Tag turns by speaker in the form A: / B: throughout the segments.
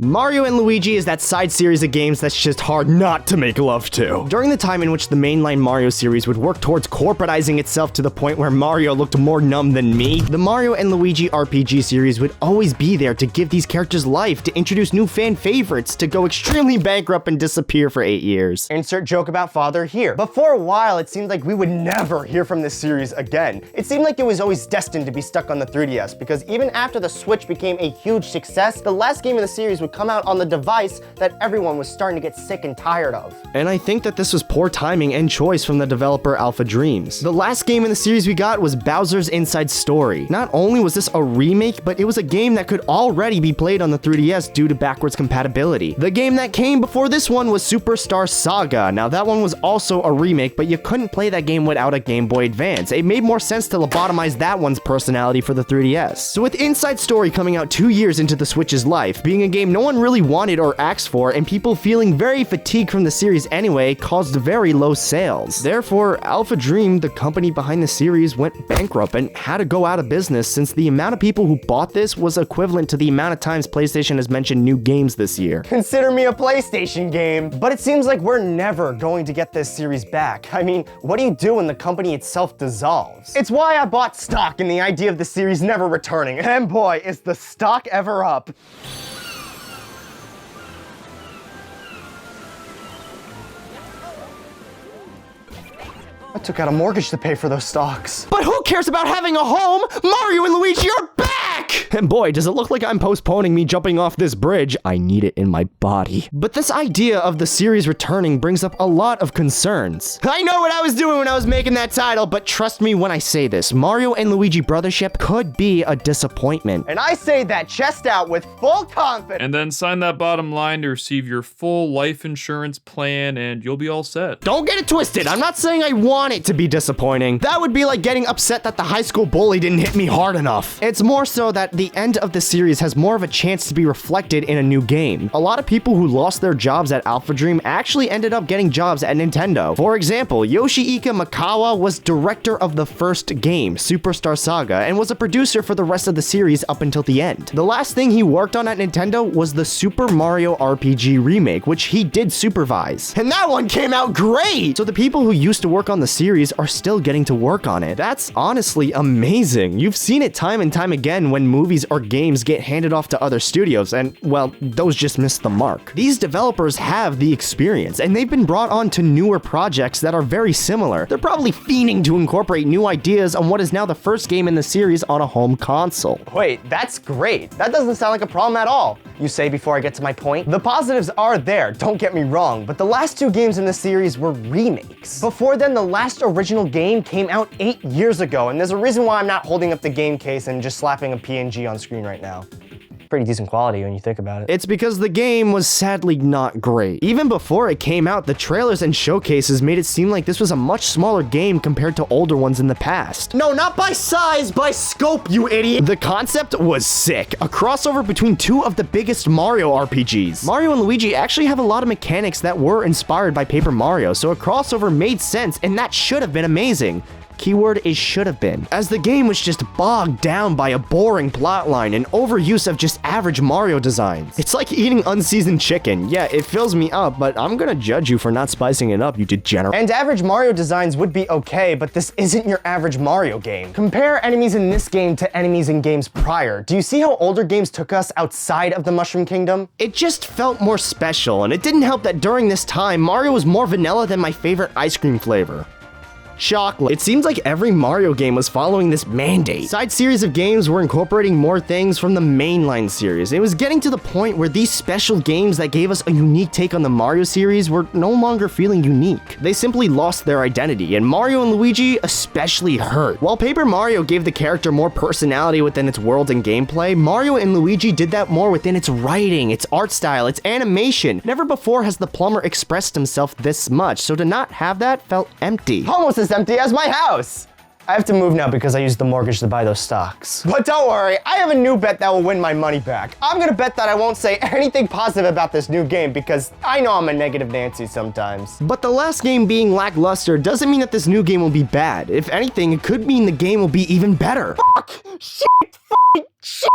A: Mario and Luigi is that side series of games that's just hard not to make love to. During the time in which the mainline Mario series would work towards corporatizing itself to the point where Mario looked more numb than me, the Mario and Luigi RPG series would always be there to give these characters life, to introduce new fan favorites, to go extremely bankrupt and disappear for 8 years. Insert joke about father here. But for a while, it seemed like we would never hear from this series again. It seemed like it was always destined to be stuck on the 3DS, because even after the Switch became a huge success, the last game of the series would come out on the device that everyone was starting to get sick and tired of. And I think that this was poor timing and choice from the developer AlphaDream. The last game in the series we got was Bowser's Inside Story. Not only was this a remake, but it was a game that could already be played on the 3DS due to backwards compatibility. The game that came before this one was Superstar Saga. Now that one was also a remake, but you couldn't play that game without a Game Boy Advance. It made more sense to lobotomize that one's personality for the 3DS. So with Inside Story coming out 2 years into the Switch's life, being a game no one really wanted or asked for, and people feeling very fatigued from the series anyway, caused very low sales. Therefore, AlphaDream, the company behind the series, went bankrupt and had to go out of business, since the amount of people who bought this was equivalent to the amount of times PlayStation has mentioned new games this year. Consider me a PlayStation game. But it seems like we're never going to get this series back. I mean, what do you do when the company itself dissolves? It's why I bought stock in the idea of the series never returning, and boy, is the stock ever up. I took out a mortgage to pay for those stocks. But who cares about having a home? Mario and Luigi are back! And boy, does it look like I'm postponing me jumping off this bridge. I need it in my body. But this idea of the series returning brings up a lot of concerns. I know what I was doing when I was making that title, but trust me when I say this, Mario and Luigi Brothership could be a disappointment. And I say that chest out with full confidence.
B: And then sign that bottom line to receive your full life insurance plan and you'll be all set.
A: Don't get it twisted. I'm not saying I want it to be disappointing. That would be like getting upset that the high school bully didn't hit me hard enough. It's more so that the end of the series has more of a chance to be reflected in a new game. A lot of people who lost their jobs at AlphaDream actually ended up getting jobs at Nintendo. For example, Yoshihiko Makawa was director of the first game, Superstar Saga, and was a producer for the rest of the series up until the end. The last thing he worked on at Nintendo was the Super Mario RPG remake, which he did supervise. And that one came out great! So the people who used to work on the series are still getting to work on it. That's honestly amazing. You've seen it time and time again when movies or games get handed off to other studios, and well, those just missed the mark. These developers have the experience, and they've been brought on to newer projects that are very similar. They're probably fiending to incorporate new ideas on what is now the first game in the series on a home console. Wait, that's great. That doesn't sound like a problem at all, you say before I get to my point. The positives are there, don't get me wrong, but the last two games in the series were remakes. Before then, the last original game came out 8 years ago, and there's a reason why I'm not holding up the game case and just slapping a PNG on screen right now. Pretty decent quality when you think about it. It's because the game was sadly not great. Even before it came out, the trailers and showcases made it seem like this was a much smaller game compared to older ones in the past. No, not by size, by scope, you idiot! The concept was sick. A crossover between two of the biggest Mario RPGs. Mario and Luigi actually have a lot of mechanics that were inspired by Paper Mario, so a crossover made sense, and that should have been amazing. Keyword is should have been, as the game was just bogged down by a boring plotline and overuse of just average Mario designs. It's like eating unseasoned chicken. Yeah, it fills me up, but I'm gonna judge you for not spicing it up, you degenerate. And average Mario designs would be okay, but this isn't your average Mario game. Compare enemies in this game to enemies in games prior. Do you see how older games took us outside of the Mushroom Kingdom? It just felt more special, and it didn't help that during this time, Mario was more vanilla than my favorite ice cream flavor. Chocolate. It seems like every Mario game was following this mandate. Side series of games were incorporating more things from the mainline series. It was getting to the point where these special games that gave us a unique take on the Mario series were no longer feeling unique. They simply lost their identity, and Mario and Luigi especially hurt. While Paper Mario gave the character more personality within its world and gameplay, Mario and Luigi did that more within its writing, its art style, its animation. Never before has the plumber expressed himself this much, so to not have that felt empty. Almost as empty as my house. I have to move now because I used the mortgage to buy those stocks. But don't worry, I have a new bet that will win my money back. I'm gonna bet that I won't say anything positive about this new game because I know I'm a negative Nancy sometimes. But the last game being lackluster doesn't mean that this new game will be bad. If anything, it could mean the game will be even better. Fuck! Shit! Fucking shit!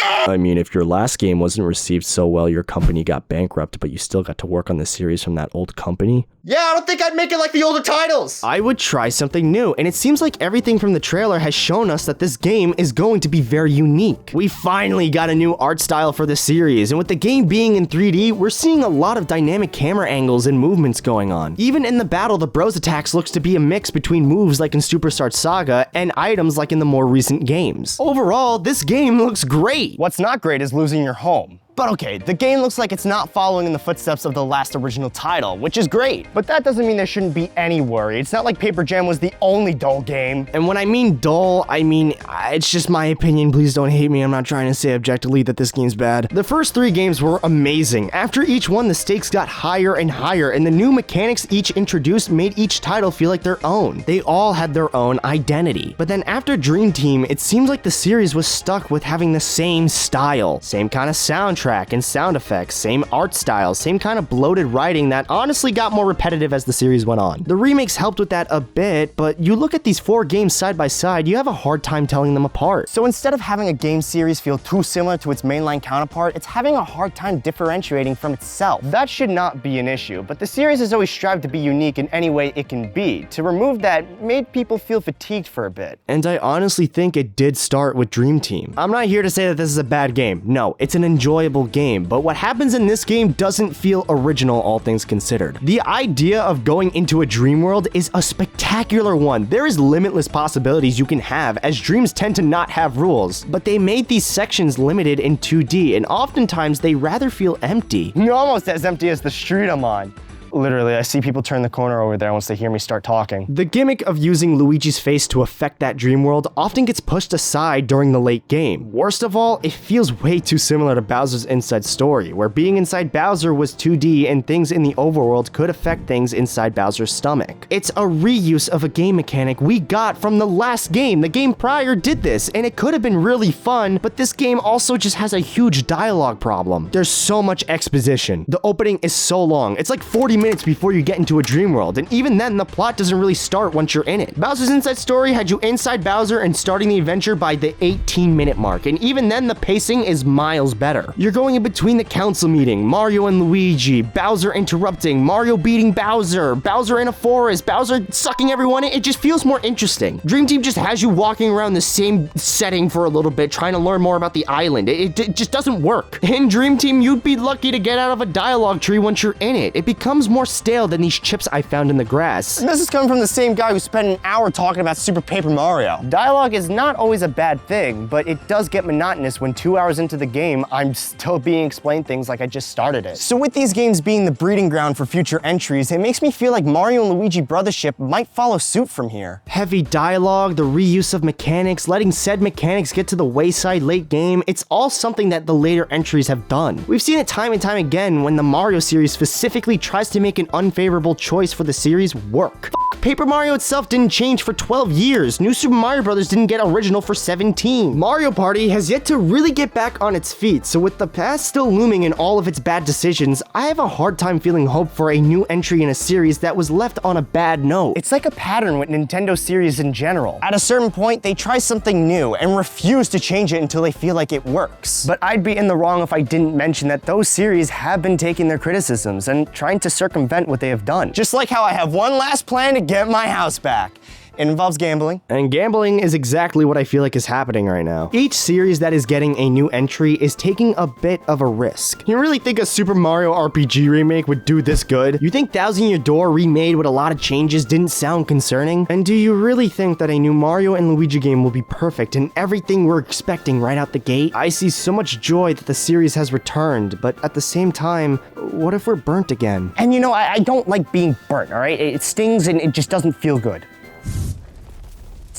A: I mean, if your last game wasn't received so well, your company got bankrupt, but you still got to work on the series from that old company?
C: Yeah, I don't think I'd make it like the older titles.
A: I would try something new, and it seems like everything from the trailer has shown us that this game is going to be very unique. We finally got a new art style for the series, and with the game being in 3D, we're seeing a lot of dynamic camera angles and movements going on. Even in the battle, the Bros attacks looks to be a mix between moves like in Superstar Saga and items like in the more recent games. Overall, this game looks great.
C: What's not great is losing your home. But okay, the game looks like it's not following in the footsteps of the last original title, which is great. But that doesn't mean there shouldn't be any worry. It's not like Paper Jam was the only dull game.
A: And when I mean dull, I mean, it's just my opinion. Please don't hate me. I'm not trying to say objectively that this game's bad. The first 3 games were amazing. After each one, the stakes got higher and higher, and the new mechanics each introduced made each title feel like their own. They all had their own identity. But then after Dream Team, it seems like the series was stuck with having the same style, same kind of soundtrack and sound effects, same art style, same kind of bloated writing that honestly got more repetitive as the series went on. The remakes helped with that a bit, but you look at these 4 games side by side, you have a hard time telling them apart.
C: So instead of having a game series feel too similar to its mainline counterpart, it's having a hard time differentiating from itself. That should not be an issue, but the series has always strived to be unique in any way it can be. To remove that made people feel fatigued for a bit.
A: And I honestly think it did start with Dream Team. I'm not here to say that this is a bad game. No, it's an enjoyable game, but what happens in this game doesn't feel original, all things considered. The idea of going into a dream world is a spectacular one. There is limitless possibilities you can have, as dreams tend to not have rules, but they made these sections limited in 2D, and oftentimes they rather feel empty.
C: Almost as empty as the street I'm on. Literally, I see people turn the corner over there once they hear me start talking.
A: The gimmick of using Luigi's face to affect that dream world often gets pushed aside during the late game. Worst of all, it feels way too similar to Bowser's Inside Story, where being inside Bowser was 2D and things in the overworld could affect things inside Bowser's stomach. It's a reuse of a game mechanic we got from the last game. The game prior did this, and it could have been really fun, but this game also just has a huge dialogue problem. There's so much exposition. The opening is so long. It's like 40 minutes before you get into a dream world, and even then the plot doesn't really start once you're in it. Bowser's Inside Story had you inside Bowser and starting the adventure by the 18-minute mark, and even then the pacing is miles better. You're going in between the council meeting, Mario and Luigi, Bowser interrupting, Mario beating Bowser, Bowser in a forest, Bowser sucking everyone in. It just feels more interesting. Dream Team just has you walking around the same setting for a little bit, trying to learn more about the island. It just doesn't work. In Dream Team, you'd be lucky to get out of a dialogue tree once you're in it. It becomes more stale than these chips I found in the grass.
C: And this is coming from the same guy who spent an hour talking about Super Paper Mario. Dialogue is not always a bad thing, but it does get monotonous when 2 hours into the game, I'm still being explained things like I just started it. So with these games being the breeding ground for future entries, it makes me feel like Mario and Luigi Brothership might follow suit from here.
A: Heavy dialogue, the reuse of mechanics, letting said mechanics get to the wayside late game, it's all something that the later entries have done. We've seen it time and time again when the Mario series specifically tries to make an unfavorable choice for the series work. Paper Mario itself didn't change for 12 years. New Super Mario Bros. Didn't get original for 17. Mario Party has yet to really get back on its feet, so with the past still looming in all of its bad decisions, I have a hard time feeling hope for a new entry in a series that was left on a bad note.
C: It's like a pattern with Nintendo series in general. At a certain point, they try something new and refuse to change it until they feel like it works. But I'd be in the wrong if I didn't mention that those series have been taking their criticisms and trying to circumvent what they have done. Just like how I have one last plan to get my house back. It involves gambling.
A: And gambling is exactly what I feel like is happening right now. Each series that is getting a new entry is taking a bit of a risk. You really think a Super Mario RPG remake would do this good? You think Thousand Year Door remade with a lot of changes didn't sound concerning? And do you really think that a new Mario and Luigi game will be perfect and everything we're expecting right out the gate? I see so much joy that the series has returned, but at the same time, what if we're burnt again?
C: And you know, I don't like being burnt, all right? It stings and it just doesn't feel good.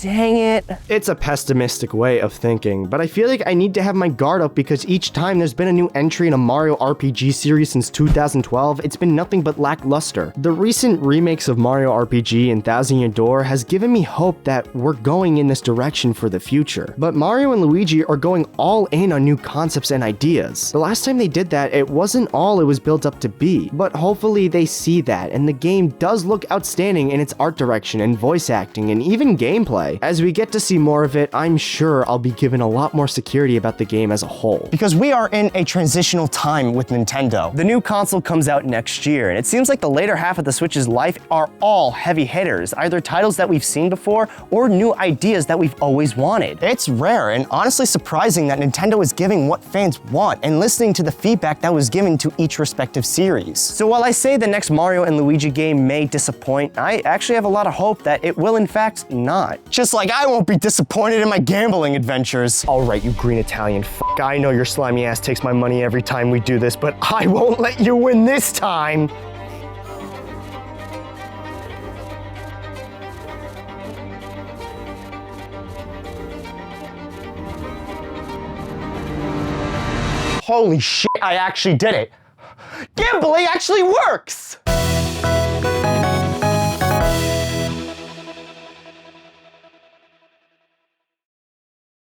C: Dang it.
A: It's a pessimistic way of thinking, but I feel like I need to have my guard up because each time there's been a new entry in a Mario RPG series since 2012, it's been nothing but lackluster. The recent remakes of Mario RPG and Thousand Year Door has given me hope that we're going in this direction for the future. But Mario and Luigi are going all in on new concepts and ideas. The last time they did that, it wasn't all it was built up to be, but hopefully they see that, and the game does look outstanding in its art direction and voice acting and even gameplay. gameplay. As we get to see more of it, I'm sure I'll be given a lot more security about the game as a whole.
C: Because we are in a transitional time with Nintendo. The new console comes out next year, and it seems like the later half of the Switch's life are all heavy hitters, either titles that we've seen before or new ideas that we've always wanted. It's rare and honestly surprising that Nintendo is giving what fans want and listening to the feedback that was given to each respective series. So while I say the next Mario and Luigi game may disappoint, I actually have a lot of hope that it will in fact not. Just like I won't be disappointed in my gambling adventures. All right, you green Italian f***, I know your slimy ass takes my money every time we do this, but I won't let you win this time. Holy shit, I actually did it. Gambling actually works!